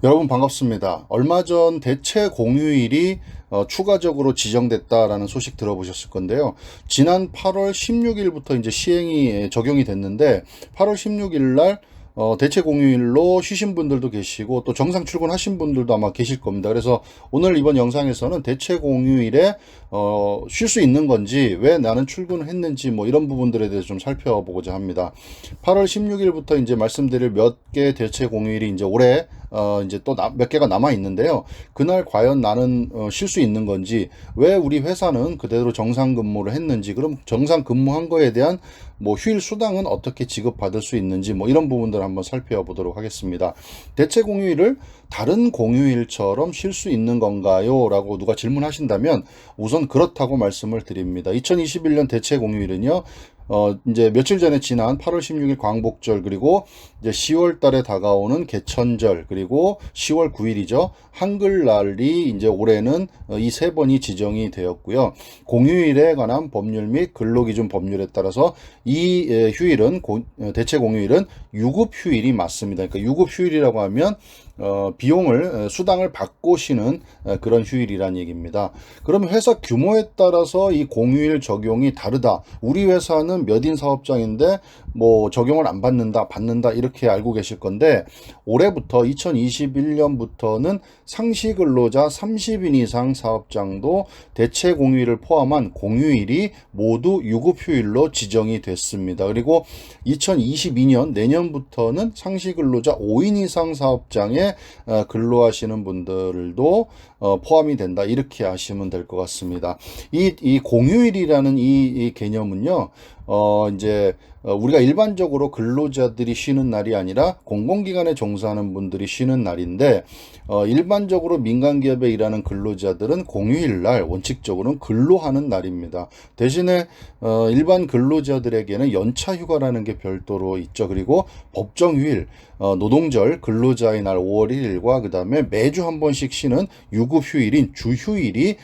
여러분 반갑습니다. 얼마 전 대체 공휴일이 추가적으로 지정됐다라는 소식 들어보셨을 건데요. 지난 8월 16일부터 이제 시행이 적용이 됐는데 8월 16일 날 대체 공휴일로 쉬신 분들도 계시고 또 정상 출근하신 분들도 아마 계실 겁니다. 그래서 오늘 이번 영상에서는 대체 공휴일에 쉴 수 있는 건지, 왜 나는 출근을 했는지 뭐 이런 부분들에 대해서 좀 살펴보고자 합니다. 8월 16일부터 이제 말씀드릴 몇 개 대체 공휴일이 이제 올해 이제 또 몇 개가 남아 있는데요. 그날 과연 나는 쉴 수 있는 건지, 왜 우리 회사는 그대로 정상 근무를 했는지, 그럼 정상 근무한 거에 대한 뭐 휴일 수당은 어떻게 지급받을 수 있는지, 뭐 이런 부분들을 한번 살펴보도록 하겠습니다. 대체 공휴일을 다른 공휴일처럼 쉴 수 있는 건가요? 라고 누가 질문하신다면 우선 그렇다고 말씀을 드립니다. 2021년 대체 공휴일은요, 이제 며칠 전에 지난 8월 16일 광복절, 그리고 이제 10월 달에 다가오는 개천절, 그리고 10월 9일이죠. 한글날이 이제 올해는 이 세 번이 지정이 되었고요. 공휴일에 관한 법률 및 근로기준 법률에 따라서 이 휴일은 대체 공휴일은 유급 휴일이 맞습니다. 그러니까 유급 휴일이라고 하면 비용을 수당을 받고 쉬는 그런 휴일이란 얘기입니다. 그럼 회사 규모에 따라서 이 공휴일 적용이 다르다. 우리 회사는 몇인 사업장인데 뭐 적용을 안 받는다, 받는다 이렇게 알고 계실 건데, 올해부터 2021년부터는 상시 근로자 30인 이상 사업장도 대체 공휴일을 포함한 공휴일이 모두 유급 휴일로 지정이 됐습니다. 그리고 2022년 내년부터는 상시 근로자 5인 이상 사업장에 근로하시는 분들도 포함이 된다, 이렇게 아시면 될 것 같습니다. 이 공휴일이라는 이 개념은요, 이제 우리가 일반적으로 근로자들이 쉬는 날이 아니라 공공기관에 종사하는 분들이 쉬는 날인데, 일반적으로 민간기업에 일하는 근로자들은 공휴일 날 원칙적으로는 근로하는 날입니다. 대신에 일반 근로자들에게는 연차 휴가라는 게 별도로 있죠. 그리고 법정휴일, 노동절, 근로자의 날 5월 1일과 그 다음에 매주 한 번씩 쉬는 유급 휴일인 주휴일이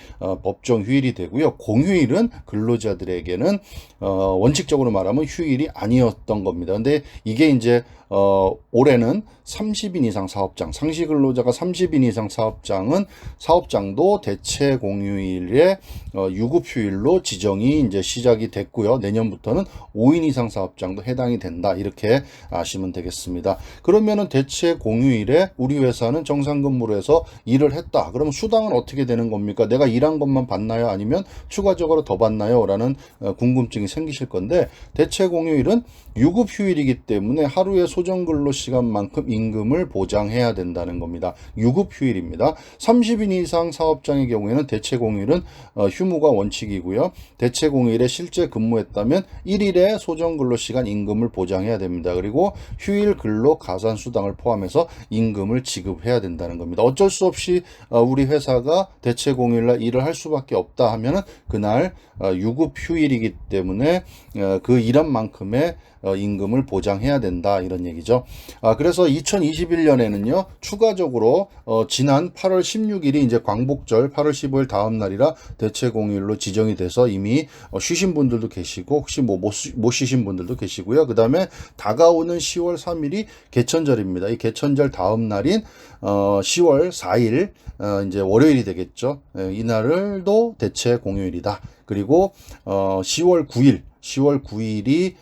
법정 휴일이 되고요. 공휴일은 근로자들에게는 원칙적으로 말하면 휴일이 아니었던 겁니다. 근데 이게 이제 올해는 30인 이상 사업장, 상시 근로자가 30인 이상 사업장도 대체 공휴일에 유급 휴일로 지정이 이제 시작이 됐고요. 내년부터는 5인 이상 사업장도 해당이 된다, 이렇게 아시면 되겠습니다. 그러면은 대체 공휴일에 우리 회사는 정상 근무를 해서 일을 했다. 그러면 수당은 어떻게 되는 겁니까? 내가 일한 것만 받나요? 아니면 추가적으로 더 받나요? 라는 궁금증이 생기실 건데, 대체 공휴일은 유급 휴일이기 때문에 하루의 소정 근로 시간만큼 임금을 보장해야 된다는 겁니다. 유급 휴일입니다. 30인 이상 사업장의 경우에는 대체 공휴일은 휴무가 원칙이고요. 대체 공휴일에 실제 근무했다면 1일의 소정 근로 시간 임금을 보장해야 됩니다. 그리고 휴일 근로 가산 수당을 포함해서 임금을 지급해야 된다는 겁니다. 어쩔 수 없이 우리 회사가 대체 공휴일날 일을 할 수밖에 없다 하면은 그날 유급 휴일이기 때문에 그 일한 만큼의 임금을 보장해야 된다, 이런 얘기죠. 그래서 2021년에는요, 추가적으로 지난 8월 16일이 이제 광복절 8월 15일 다음 날이라 대체 공휴일로 지정이 돼서 이미 쉬신 분들도 계시고, 혹시 뭐 못 쉬신 분들도 계시고요. 그 다음에 다가오는 10월 3일이 개천절입니다. 이 개천절 다음 날인 10월 4일 이제 월요일이 되겠죠. 이날도 대체 공휴일이다. 그리고 10월 9일이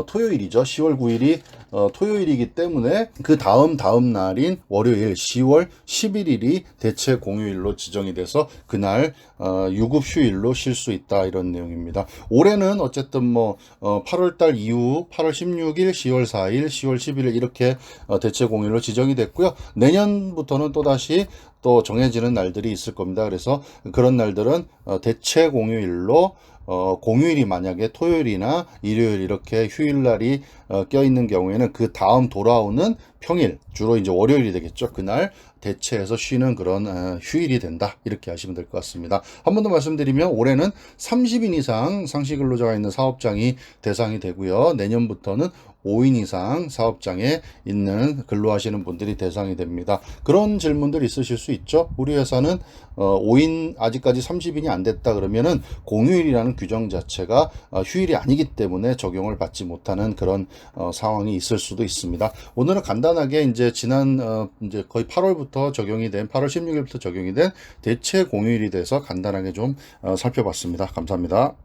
토요일이죠. 10월 9일이 토요일이기 때문에 그 다음 날인 월요일 10월 11일이 대체 공휴일로 지정이 돼서 그날 유급 휴일로 쉴 수 있다, 이런 내용입니다. 올해는 어쨌든 뭐 8월 달 이후 8월 16일, 10월 4일, 10월 11일 이렇게 대체 공휴일로 지정이 됐고요. 내년부터는 또다시 또 정해지는 날들이 있을 겁니다. 그래서 그런 날들은 대체 공휴일로, 공휴일이 만약에 토요일이나 일요일 이렇게 휴일날이 껴있는 경우에는 그 다음 돌아오는 평일, 주로 이제 월요일이 되겠죠. 그날 대체해서 쉬는 그런 휴일이 된다, 이렇게 하시면 될 것 같습니다. 한 번 더 말씀드리면 올해는 30인 이상 상시 근로자가 있는 사업장이 대상이 되고요. 내년부터는 5인 이상 사업장에 있는 근로하시는 분들이 대상이 됩니다. 그런 질문들 있으실 수 있죠. 우리 회사는 5인 아직까지 30인이 안 됐다 그러면은 공휴일이라는 규정 자체가 휴일이 아니기 때문에 적용을 받지 못하는 그런 상황이 있을 수도 있습니다. 오늘은 간단하게 이제 지난 이제 거의 8월부터 적용이 된 8월 16일부터 적용이 된 대체 공휴일에 대해서 간단하게 좀 살펴봤습니다. 감사합니다.